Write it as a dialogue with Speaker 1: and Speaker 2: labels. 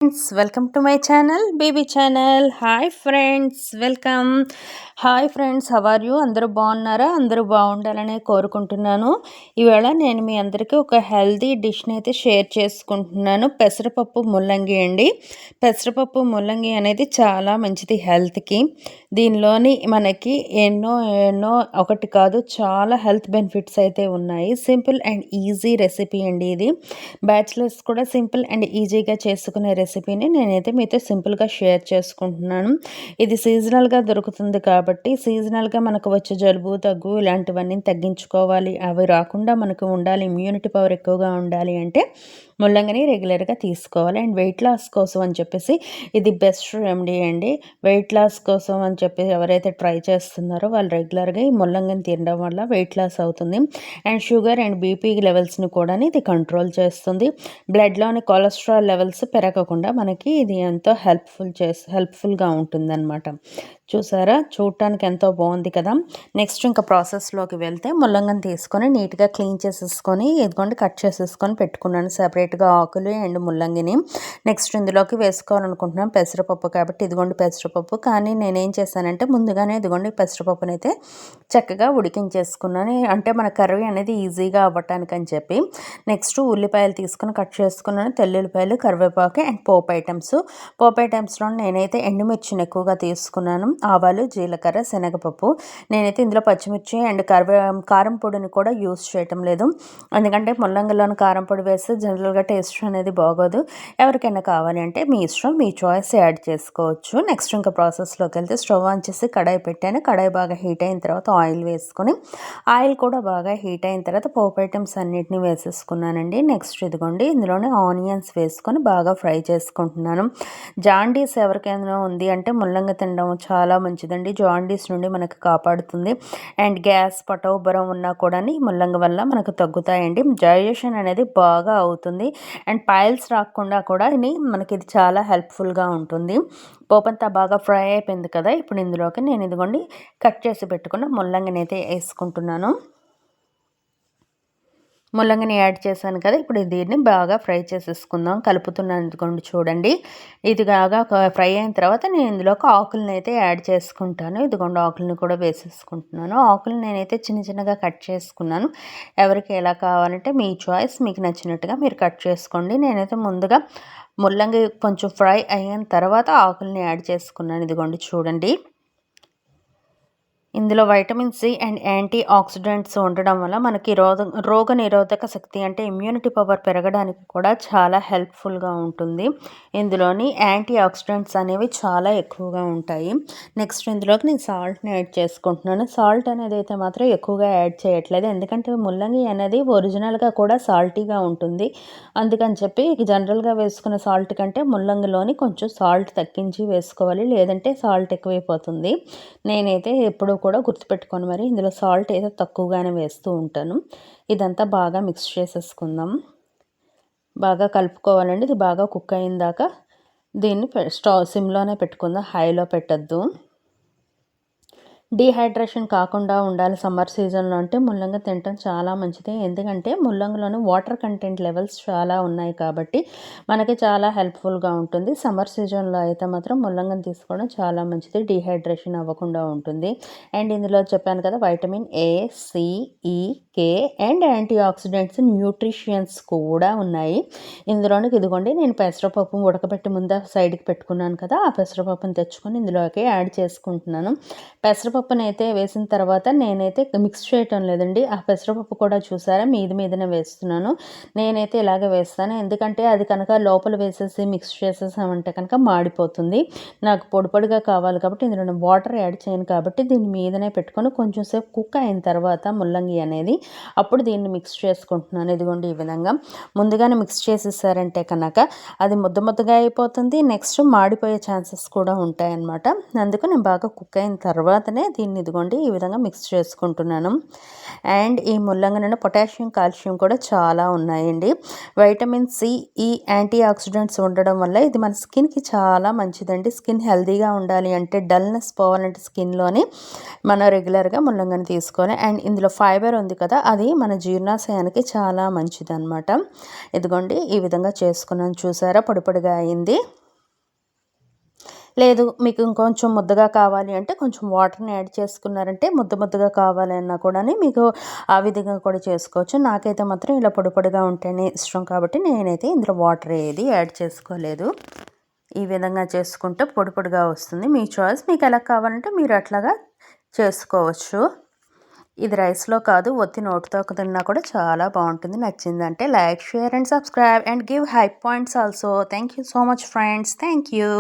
Speaker 1: Friends welcome to my channel baby channel. Hi friends, welcome. Hi friends, how are you? అందరూ బాగున్నారా? అందరూ బాగుండాలని కోరుకుంటున్నాను. ఈవేళ నేను మీ అందరికీ ఒక హెల్తీ డిష్ని అయితే షేర్ చేసుకుంటున్నాను. పెసరపప్పు ముల్లంగి అండి. పెసరపప్పు ముల్లంగి అనేది చాలా మంచిది హెల్త్కి. దీనిలోని మనకి ఎన్నో ఎన్నో ఒకటి కాదు చాలా హెల్త్ బెనిఫిట్స్ అయితే ఉన్నాయి. సింపుల్ అండ్ ఈజీ రెసిపీ అండి ఇది. బ్యాచిలర్స్ కూడా సింపుల్ అండ్ ఈజీగా చేసుకునే రెసిపీని నేనైతే మీతో సింపుల్గా షేర్ చేసుకుంటున్నాను. ఇది సీజనల్గా దొరుకుతుంది కాబట్టి సీజనల్గా మనకు వచ్చే జలుబు దగ్గు ఇలాంటివన్నీ తగ్గించుకోవాలి, అవి రాకుండా మనకు ఉండాలి, ఇమ్యూనిటీ పవర్ ఎక్కువగా ఉండాలి అంటే ముల్లంగిని రెగ్యులర్గా తీసుకోవాలి. అండ్ వెయిట్ లాస్ కోసం అని చెప్పేసి ఇది బెస్ట్ రెమెడీ అండి. వెయిట్ లాస్ కోసం అని చెప్పి ఎవరైతే ట్రై చేస్తున్నారో వాళ్ళు రెగ్యులర్గా ఈ ముల్లంగిని తినడం వల్ల వెయిట్ లాస్ అవుతుంది. అండ్ షుగర్ అండ్ బీపీ లెవెల్స్ని కూడా ఇది కంట్రోల్ చేస్తుంది. బ్లడ్లోని కొలెస్ట్రాల్ లెవెల్స్ పెరగకుండా మనకి ఇది ఎంతో హెల్ప్ఫుల్గా ఉంటుందన్నమాట. చూసారా, చూడటానికి ఎంతో బాగుంది కదా. నెక్స్ట్ ఇంకా ప్రాసెస్లోకి వెళ్తే ముల్లంగిని తీసుకొని నీట్గా క్లీన్ చేసేసుకొని ఇదిగోండి కట్ చేసేసుకొని పెట్టుకున్నాను సెపరేట్గా ఆకులు అండ్ ముల్లంగిని. నెక్స్ట్ ఇందులోకి వేసుకోవాలనుకుంటున్నాను పెసరపప్పు కాబట్టి ఇదిగోండి పెసరపప్పు. కానీ నేనేం చేశానంటే ముందుగానే ఇదిగోండి పెసరపప్పుని అయితే చక్కగా ఉడికించేసుకున్నాను, అంటే మన కర్రీ అనేది ఈజీగా అవ్వటానికి అని చెప్పి. నెక్స్ట్ ఉల్లిపాయలు తీసుకుని కట్ చేసుకున్నాను, తెల్లుల్లిపాయలు, కరివేపాకు అండ్ పోపు ఐటమ్స్లో నేనైతే ఎండుమిర్చిని ఎక్కువగా తీసుకున్నాను, ఆవాలు, జీలకర్ర, శనగపప్పు. నేనైతే ఇందులో పచ్చిమిర్చి అండ్ కారం పొడిని కూడా యూస్ చేయటం లేదు, ఎందుకంటే ముల్లంగిలోని కారం పొడి వేస్తే జనరల్గా టేస్ట్ అనేది బాగోదు. ఎవరికైనా కావాలి అంటే మీ ఇష్టం, మీ చాయిస్ యాడ్ చేసుకోవచ్చు. నెక్స్ట్ ఇంకా ప్రాసెస్లోకి వెళ్తే స్టవ్ ఆన్ చేసి కడాయి పెట్టాను. కడాయి బాగా హీట్ అయిన తర్వాత ఆయిల్ వేసుకొని ఆయిల్ కూడా బాగా హీట్ అయిన తర్వాత పోపు ఐటమ్స్ అన్నిటిని వేసేసుకున్నానండి. నెక్స్ట్ ఇదిగోండి ఇందులోనే ఆనియన్స్ వేసుకొని బాగా ఫ్రై చేసుకుంటున్నాను. జాండీస్ ఎవరికైనా ఉంది అంటే ముల్లంగి తినడం చాలా మంచిదండి, జాండీస్ నుండి మనకు కాపాడుతుంది. అండ్ గ్యాస్ పటోబరం ఉన్నా కూడా ముల్లంగి వల్ల మనకు తగ్గుతాయండి. డైజెషన్ అనేది బాగా అవుతుంది. అండ్ పైల్స్ రాకుండా కూడా మనకి ఇది చాలా హెల్ప్ఫుల్గా ఉంటుంది. పోపంతా బాగా ఫ్రై అయిపోయింది కదా. ఇప్పుడు ఇందులోకి నేను ఇదిగోండి కట్ చేసి పెట్టుకున్న ముల్లంగిని అయితే వేసుకుంటున్నాను. ముల్లంగిని యాడ్ చేశాను కదా. ఇప్పుడు దీన్ని బాగా ఫ్రై చేసేసుకుందాం. కలుపుతున్నాను ఇదిగోండి చూడండి. ఇది బాగా ఫ్రై అయిన తర్వాత నేను ఇందులోకి ఆకులను అయితే యాడ్ చేసుకుంటాను. ఇదిగోండి ఆకులను కూడా వేసేసుకుంటున్నాను. ఆకులు నేనైతే చిన్న చిన్నగా కట్ చేసుకున్నాను. ఎవరికి ఎలా కావాలంటే మీ చాయిస్, మీకు నచ్చినట్టుగా మీరు కట్ చేసుకోండి. నేనైతే ముందుగా ముల్లంగి కొంచెం ఫ్రై అయిన తర్వాత ఆకుల్ని యాడ్ చేసుకున్నాను. ఇదిగోండి చూడండి. ఇందులో vitamin C and antioxidants ఉండడం వల్ల మనకి రోగ నిరోధక శక్తి అంటే ఇమ్యూనిటీ పవర్ పెరగడానికి కూడా చాలా హెల్ప్ఫుల్గా ఉంటుంది. ఇందులోని యాంటీ ఆక్సిడెంట్స్ అనేవి చాలా ఎక్కువగా ఉంటాయి. నెక్స్ట్ ఇందులోకి నేను సాల్ట్ని యాడ్ చేసుకుంటున్నాను. సాల్ట్ అనేది అయితే మాత్రం ఎక్కువగా యాడ్ చేయట్లేదు, ఎందుకంటే ముల్లంగి అనేది ఒరిజినల్గా కూడా సాల్టీగా ఉంటుంది. అందుకని చెప్పి జనరల్గా వేసుకున్న సాల్ట్ కంటే ముల్లంగిలోని కొంచెం సాల్ట్ తగ్గించి వేసుకోవాలి, లేదంటే సాల్ట్ ఎక్కువైపోతుంది. నేనైతే ఎప్పుడూ కూడా గుర్తుపెట్టుకొని మరి ఇందులో సాల్ట్ ఏదో తక్కువగానే వేస్తూ ఉంటాను. ఇదంతా బాగా మిక్స్ చేసేసుకుందాం. బాగా కలుపుకోవాలండి. ఇది బాగా కుక్ అయిన దాకా దీన్ని స్టవ్ సిమ్లోనే పెట్టుకుందాం, హైలో పెట్టద్దు. డీహైడ్రేషన్ కాకుండా ఉండాలి సమ్మర్ సీజన్లో అంటే ముల్లంగి తినటం చాలా మంచిది, ఎందుకంటే ముల్లంగిలోని వాటర్ కంటెంట్ లెవెల్స్ చాలా ఉన్నాయి కాబట్టి మనకి చాలా హెల్ప్ఫుల్గా ఉంటుంది. సమ్మర్ సీజన్లో అయితే మాత్రం ముల్లంగిని తీసుకోవడం చాలా మంచిది, డీహైడ్రేషన్ అవ్వకుండా ఉంటుంది. అండ్ ఇందులో చెప్పాను కదా vitamin A, C, E, K and antioxidants, nutritions కూడా ఉన్నాయి ఇందులోనికి. ఇదిగోండి నేను పెసరపప్పు ఉడకబెట్టి ముందు సైడ్కి పెట్టుకున్నాను కదా, ఆ పెసరపప్పుని తెచ్చుకొని ఇందులోకి యాడ్ చేసుకుంటున్నాను. పెసరపప్పుని అయితే వేసిన తర్వాత నేనైతే మిక్స్ చేయటం లేదండి. ఆ పెసరపప్పు కూడా చూసారా మీదనే వేస్తున్నాను. నేనైతే ఇలాగే వేస్తాను, ఎందుకంటే అది కనుక లోపల వేసేసి మిక్స్ చేసేసామంటే కనుక మాడిపోతుంది. నాకు పొడి పొడిగా కావాలి కాబట్టి ఇందులో వాటర్ యాడ్ చేయను కాబట్టి దీన్ని మీదనే పెట్టుకొని కొంచెం సేపు కుక్ అయిన తర్వాత ముల్లంగి అనేది అప్పుడు దీన్ని మిక్స్ చేసుకుంటున్నాను. ఇదిగోండి ఈ విధంగా ముందుగానే మిక్స్ చేసేసారంటే కనుక అది ముద్దగా అయిపోతుంది. నెక్స్ట్ మాడిపోయే ఛాన్సెస్ కూడా ఉంటాయన్నమాట. అందుకు నేను బాగా కుక్ అయిన తర్వాతనే దీన్ని ఇదిగోండి ఈ విధంగా మిక్స్ చేసుకుంటున్నాను. అండ్ ఈ ముల్లంగిలో పొటాషియం, కాల్షియం కూడా చాలా ఉన్నాయండి. వైటమిన్ సి, ఈ యాంటీ ఆక్సిడెంట్స్ ఉండడం వల్ల ఇది మన స్కిన్కి చాలా మంచిదండి. స్కిన్ హెల్తీగా ఉండాలి అంటే, డల్నెస్ పోవాలంటే స్కిన్లోని మనం రెగ్యులర్గా ముల్లంగిని తీసుకోవాలి. అండ్ ఇందులో ఫైబర్ ఉంది కదా, అది మన జీర్ణాశయానికి చాలా మంచిదన్నమాట. ఇదిగోండి ఈ విధంగా చేసుకున్నాను, చూసారా పొడి పొడిగా అయింది. లేదు మీకు ఇంకొంచెం ముద్దగా కావాలి అంటే కొంచెం వాటర్ని యాడ్ చేసుకున్నారంటే ముద్దగా కావాలన్నా కూడా మీకు ఆ విధంగా కూడా చేసుకోవచ్చు. నాకైతే మాత్రం ఇలా పొడి పొడిగా ఉంటేనే ఇష్టం కాబట్టి నేనైతే ఇందులో వాటర్ ఏది యాడ్ చేసుకోలేదు. ఈ విధంగా చేసుకుంటే పొడి పొడిగా వస్తుంది. మీ చాయిస్, మీకు ఎలా కావాలంటే మీరు అట్లాగా చేసుకోవచ్చు. ఇది రైస్లో కాదు, ఒత్తి నోటితో తిన్నా కూడా చాలా బాగుంటుంది. నచ్చిందంటే like, share and subscribe and give high points also. Thank you so much friends. Thank you.